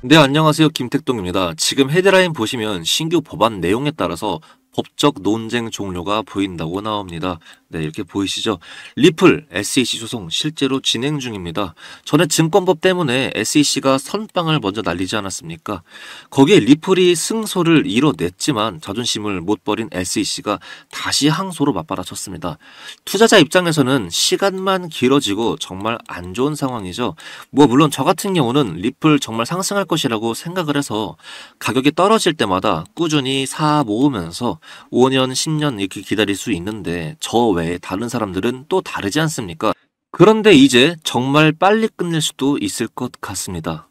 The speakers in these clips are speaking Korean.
네, 안녕하세요. 김택동입니다. 지금 헤드라인 보시면 신규 법안 내용에 따라서 법적 논쟁 종료가 보인다고 나옵니다. 네, 이렇게 보이시죠? 리플 SEC 소송 실제로 진행 중입니다. 전에 증권법 때문에 SEC가 선빵을 먼저 날리지 않았습니까? 거기에 리플이 승소를 이뤄냈지만 자존심을 못 버린 SEC가 다시 항소로 맞받아쳤습니다. 투자자 입장에서는 시간만 길어지고 정말 안 좋은 상황이죠. 물론 저 같은 경우는 리플 정말 상승할 것이라고 생각을 해서 가격이 떨어질 때마다 꾸준히 사 모으면서 5년, 10년 이렇게 기다릴 수 있는데 저 외에 다른 사람들은 또 다르지 않습니까? 그런데 이제 정말 빨리 끝낼 수도 있을 것 같습니다.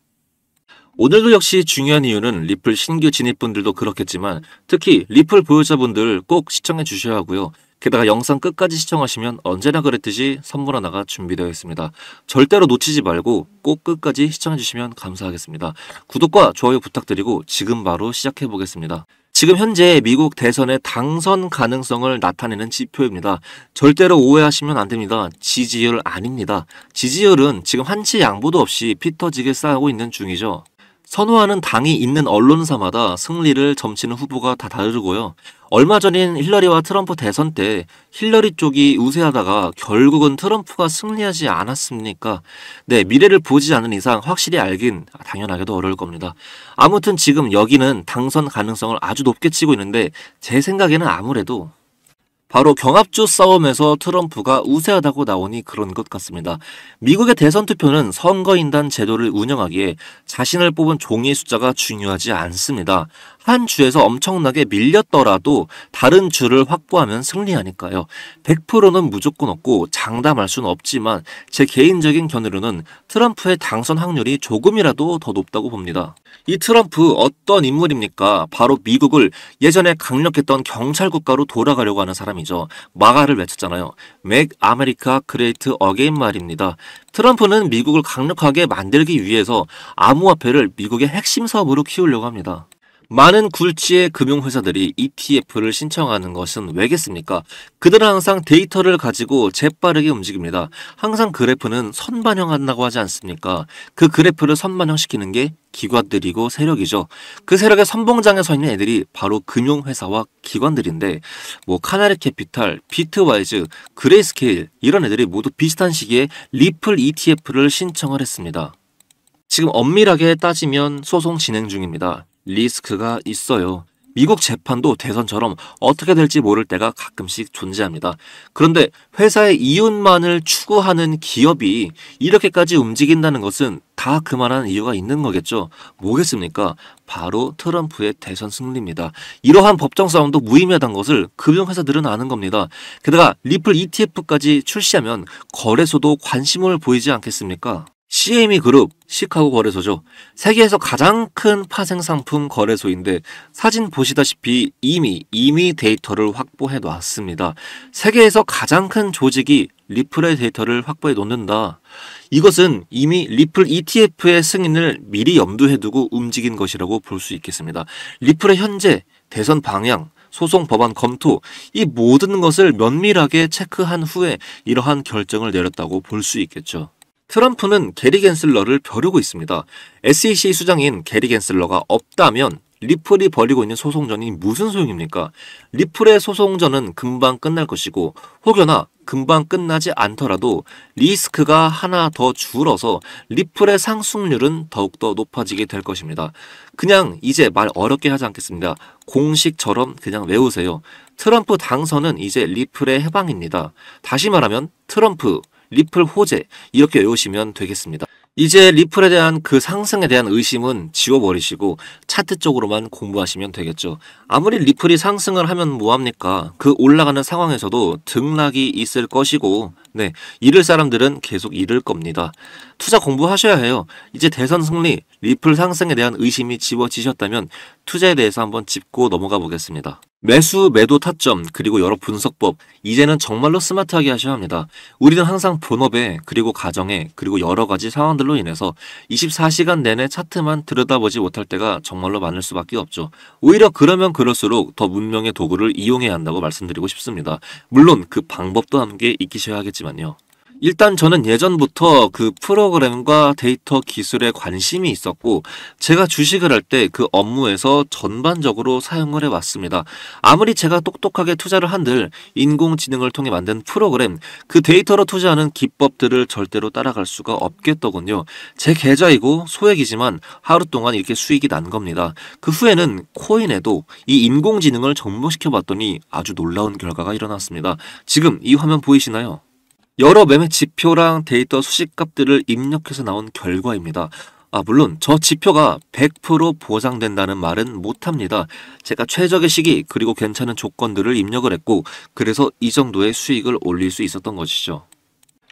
오늘도 역시 중요한 이유는 리플 신규 진입분들도 그렇겠지만 특히 리플 보유자분들 꼭 시청해 주셔야 하고요. 게다가 영상 끝까지 시청하시면 언제나 그랬듯이 선물 하나가 준비되어 있습니다. 절대로 놓치지 말고 꼭 끝까지 시청해 주시면 감사하겠습니다. 구독과 좋아요 부탁드리고 지금 바로 시작해 보겠습니다. 지금 현재 미국 대선의 당선 가능성을 나타내는 지표입니다. 절대로 오해하시면 안 됩니다. 지지율 아닙니다. 지지율은 지금 한치 양보도 없이 피 터지게 쌓이고 있는 중이죠. 선호하는 당이 있는 언론사마다 승리를 점치는 후보가 다 다르고요. 얼마 전인 힐러리와 트럼프 대선 때 힐러리 쪽이 우세하다가 결국은 트럼프가 승리하지 않았습니까? 네, 미래를 보지 않는 이상 확실히 알긴 당연하게도 어려울 겁니다. 아무튼 지금 여기는 당선 가능성을 아주 높게 치고 있는데 제 생각에는 아무래도 바로 경합주 싸움에서 트럼프가 우세하다고 나오니 그런 것 같습니다. 미국의 대선 투표는 선거인단 제도를 운영하기에 자신을 뽑은 종이의 숫자가 중요하지 않습니다. 한 주에서 엄청나게 밀렸더라도 다른 주를 확보하면 승리하니까요. 100%는 무조건 없고 장담할 수는 없지만 제 개인적인 견해로는 트럼프의 당선 확률이 조금이라도 더 높다고 봅니다. 이 트럼프 어떤 인물입니까? 바로 미국을 예전에 강력했던 경찰 국가로 돌아가려고 하는 사람이죠. 마가를 외쳤잖아요. Make America Great Again 말입니다. 트럼프는 미국을 강력하게 만들기 위해서 암호화폐를 미국의 핵심 사업으로 키우려고 합니다. 많은 굴지의 금융회사들이 ETF를 신청하는 것은 왜겠습니까? 그들은 항상 데이터를 가지고 재빠르게 움직입니다. 항상 그래프는 선반영한다고 하지 않습니까? 그 그래프를 선반영시키는 게 기관들이고 세력이죠. 그 세력의 선봉장에 서 있는 애들이 바로 금융회사와 기관들인데 카나리 캐피탈, 비트와이즈, 그레이스케일 이런 애들이 모두 비슷한 시기에 리플 ETF를 신청을 했습니다. 지금 엄밀하게 따지면 소송 진행 중입니다. 리스크가 있어요. 미국 재판도 대선처럼 어떻게 될지 모를 때가 가끔씩 존재합니다. 그런데 회사의 이윤만을 추구하는 기업이 이렇게까지 움직인다는 것은 다 그만한 이유가 있는 거겠죠. 뭐겠습니까? 바로 트럼프의 대선 승리입니다. 이러한 법정 싸움도 무의미하다는 것을 금융회사들은 아는 겁니다. 게다가 리플 ETF까지 출시하면 거래소도 관심을 보이지 않겠습니까? CME 그룹, 시카고 거래소죠. 세계에서 가장 큰 파생상품 거래소인데 사진 보시다시피 이미 데이터를 확보해 놨습니다. 세계에서 가장 큰 조직이 리플의 데이터를 확보해 놓는다. 이것은 이미 리플 ETF의 승인을 미리 염두에 두고 움직인 것이라고 볼 수 있겠습니다. 리플의 현재 대선 방향, 소송 법안 검토, 이 모든 것을 면밀하게 체크한 후에 이러한 결정을 내렸다고 볼 수 있겠죠. 트럼프는 게리 겐슬러를 벼르고 있습니다. SEC 수장인 게리 겐슬러가 없다면 리플이 벌이고 있는 소송전이 무슨 소용입니까? 리플의 소송전은 금방 끝날 것이고 혹여나 금방 끝나지 않더라도 리스크가 하나 더 줄어서 리플의 상승률은 더욱더 높아지게 될 것입니다. 그냥 이제 말 어렵게 하지 않겠습니다. 공식처럼 그냥 외우세요. 트럼프 당선은 이제 리플의 해방입니다. 다시 말하면 트럼프, 리플 호재 이렇게 외우시면 되겠습니다. 이제 리플에 대한 그 상승에 대한 의심은 지워버리시고 차트 쪽으로만 공부하시면 되겠죠. 아무리 리플이 상승을 하면 뭐합니까? 그 올라가는 상황에서도 등락이 있을 것이고 잃을 사람들은 계속 잃을 겁니다. 투자 공부하셔야 해요. 이제 대선 승리, 리플 상승에 대한 의심이 지워지셨다면 투자에 대해서 한번 짚고 넘어가 보겠습니다. 매수, 매도 타점, 그리고 여러 분석법, 이제는 정말로 스마트하게 하셔야 합니다. 우리는 항상 본업에, 그리고 가정에, 그리고 여러 가지 상황들로 인해서 24시간 내내 차트만 들여다보지 못할 때가 정말로 많을 수밖에 없죠. 오히려 그러면 그럴수록 더 문명의 도구를 이용해야 한다고 말씀드리고 싶습니다. 물론 그 방법도 함께 익히셔야 하겠지만요. 일단 저는 예전부터 그 프로그램과 데이터 기술에 관심이 있었고, 제가 주식을 할 때 그 업무에서 전반적으로 사용을 해왔습니다. 아무리 제가 똑똑하게 투자를 한들 인공지능을 통해 만든 프로그램, 그 데이터로 투자하는 기법들을 절대로 따라갈 수가 없겠더군요. 제 계좌이고 소액이지만 하루 동안 이렇게 수익이 난 겁니다. 그 후에는 코인에도 이 인공지능을 접목시켜 봤더니 아주 놀라운 결과가 일어났습니다. 지금 이 화면 보이시나요? 여러 매매 지표랑 데이터 수식값들을 입력해서 나온 결과입니다. 물론 저 지표가 100% 보장된다는 말은 못합니다. 제가 최적의 시기 그리고 괜찮은 조건들을 입력을 했고, 그래서 이 정도의 수익을 올릴 수 있었던 것이죠.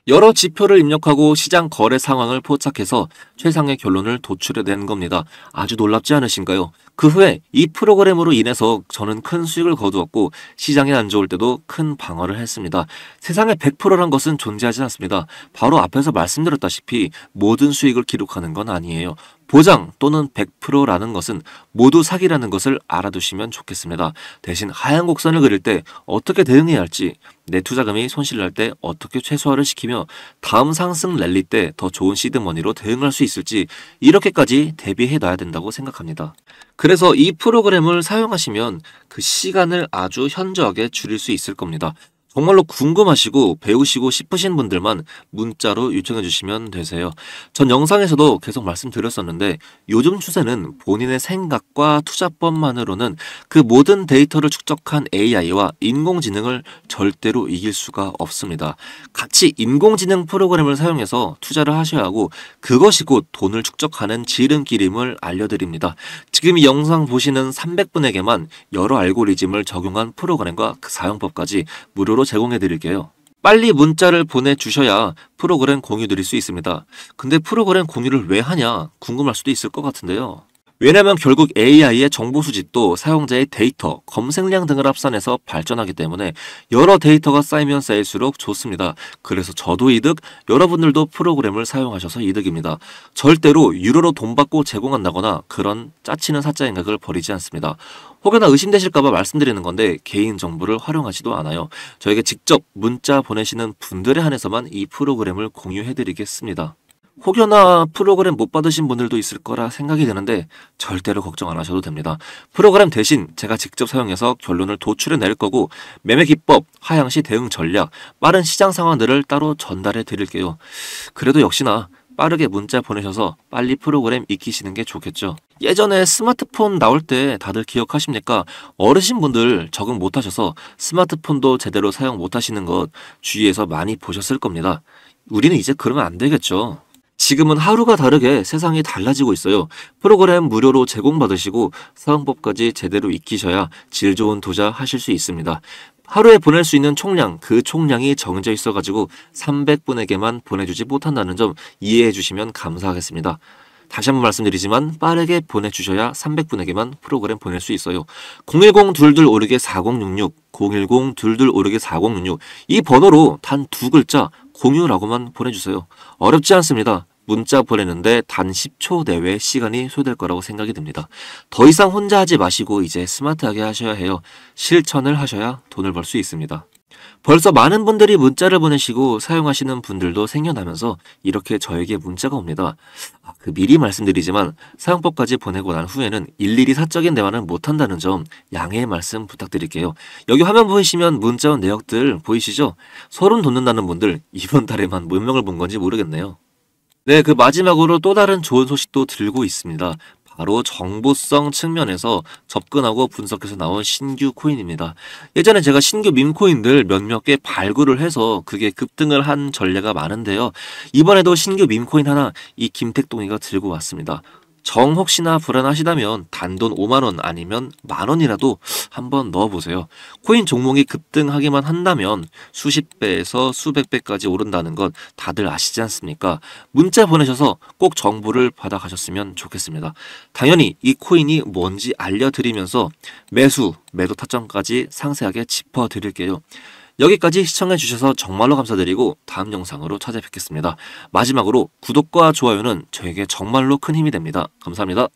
여러 지표를 입력하고 시장 거래 상황을 포착해서 최상의 결론을 도출해낸 겁니다. 아주 놀랍지 않으신가요? 그 후에 이 프로그램으로 인해서 저는 큰 수익을 거두었고, 시장이 안 좋을 때도 큰 방어를 했습니다. 세상에 100%란 것은 존재하지 않습니다. 바로 앞에서 말씀드렸다시피 모든 수익을 기록하는 건 아니에요. 보장 또는 100%라는 것은 모두 사기라는 것을 알아두시면 좋겠습니다. 대신 하얀 곡선을 그릴 때 어떻게 대응해야 할지, 내 투자금이 손실날 때 어떻게 최소화를 시키며 다음 상승 랠리 때 더 좋은 시드머니로 대응할 수 있을지, 이렇게까지 대비해 놔야 된다고 생각합니다. 그래서 이 프로그램을 사용하시면 그 시간을 아주 현저하게 줄일 수 있을 겁니다. 정말로 궁금하시고 배우시고 싶으신 분들만 문자로 요청해 주시면 되세요. 전 영상에서도 계속 말씀드렸었는데, 요즘 추세는 본인의 생각과 투자법만으로는 그 모든 데이터를 축적한 AI와 인공지능을 절대로 이길 수가 없습니다. 같이 인공지능 프로그램을 사용해서 투자를 하셔야 하고, 그것이 곧 돈을 축적하는 지름길임을 알려드립니다. 지금 이 영상 보시는 300분에게만 여러 알고리즘을 적용한 프로그램과 그 사용법까지 무료로 제공해 드릴게요. 빨리 문자를 보내주셔야 프로그램 공유 드릴 수 있습니다. 근데 프로그램 공유를 왜 하냐 궁금할 수도 있을 것 같은데요. 왜냐면 결국 AI의 정보 수집도 사용자의 데이터, 검색량 등을 합산해서 발전하기 때문에 여러 데이터가 쌓이면 쌓일수록 좋습니다. 그래서 저도 이득, 여러분들도 프로그램을 사용하셔서 이득입니다. 절대로 유료로 돈 받고 제공한다거나 그런 짜치는 사자 생각을 버리지 않습니다. 혹여나 의심되실까봐 말씀드리는 건데, 개인정보를 활용하지도 않아요. 저에게 직접 문자 보내시는 분들에 한해서만 이 프로그램을 공유해드리겠습니다. 혹여나 프로그램 못 받으신 분들도 있을 거라 생각이 드는데 절대로 걱정 안 하셔도 됩니다. 프로그램 대신 제가 직접 사용해서 결론을 도출해 낼 거고, 매매 기법, 하향시 대응 전략, 빠른 시장 상황들을 따로 전달해 드릴게요. 그래도 역시나 빠르게 문자 보내셔서 빨리 프로그램 익히시는 게 좋겠죠. 예전에 스마트폰 나올 때 다들 기억하십니까? 어르신분들 적응 못하셔서 스마트폰도 제대로 사용 못하시는 것 주위에서 많이 보셨을 겁니다. 우리는 이제 그러면 안 되겠죠. 지금은 하루가 다르게 세상이 달라지고 있어요. 프로그램 무료로 제공받으시고 사용법까지 제대로 익히셔야 질 좋은 투자하실 수 있습니다. 하루에 보낼 수 있는 총량, 그 총량이 정해져 있어가지고 300분에게만 보내주지 못한다는 점 이해해 주시면 감사하겠습니다. 다시 한번 말씀드리지만 빠르게 보내주셔야 300분에게만 프로그램 보낼 수 있어요. 010-2256-4066, 010-2256-4066, 이 번호로 단 두 글자 공유라고만 보내주세요. 어렵지 않습니다. 문자 보내는데 단 10초 내외 시간이 소요될 거라고 생각이 듭니다. 더 이상 혼자 하지 마시고 이제 스마트하게 하셔야 해요. 실천을 하셔야 돈을 벌 수 있습니다. 벌써 많은 분들이 문자를 보내시고 사용하시는 분들도 생겨나면서 이렇게 저에게 문자가 옵니다. 미리 말씀드리지만 사용법까지 보내고 난 후에는 일일이 사적인 대화는 못한다는 점 양해의 말씀 부탁드릴게요. 여기 화면 보이시면 문자 온 내역들 보이시죠? 소름 돋는다는 분들 이번 달에만 몇 명을 본 건지 모르겠네요. 네, 그 마지막으로 또 다른 좋은 소식도 들고 있습니다. 바로 정보성 측면에서 접근하고 분석해서 나온 신규 코인입니다. 예전에 제가 신규 밈코인들 몇몇 개 발굴을 해서 그게 급등을 한 전례가 많은데요. 이번에도 신규 밈코인 하나 이 김택동이가 들고 왔습니다. 정 혹시나 불안하시다면 단돈 5만원 아니면 만원이라도 한번 넣어보세요. 코인 종목이 급등하기만 한다면 수십 배에서 수백 배까지 오른다는 것 다들 아시지 않습니까? 문자 보내셔서 꼭 정보를 받아가셨으면 좋겠습니다. 당연히 이 코인이 뭔지 알려드리면서 매수, 매도 타점까지 상세하게 짚어드릴게요. 여기까지 시청해주셔서 정말로 감사드리고 다음 영상으로 찾아뵙겠습니다. 마지막으로 구독과 좋아요는 저에게 정말로 큰 힘이 됩니다. 감사합니다.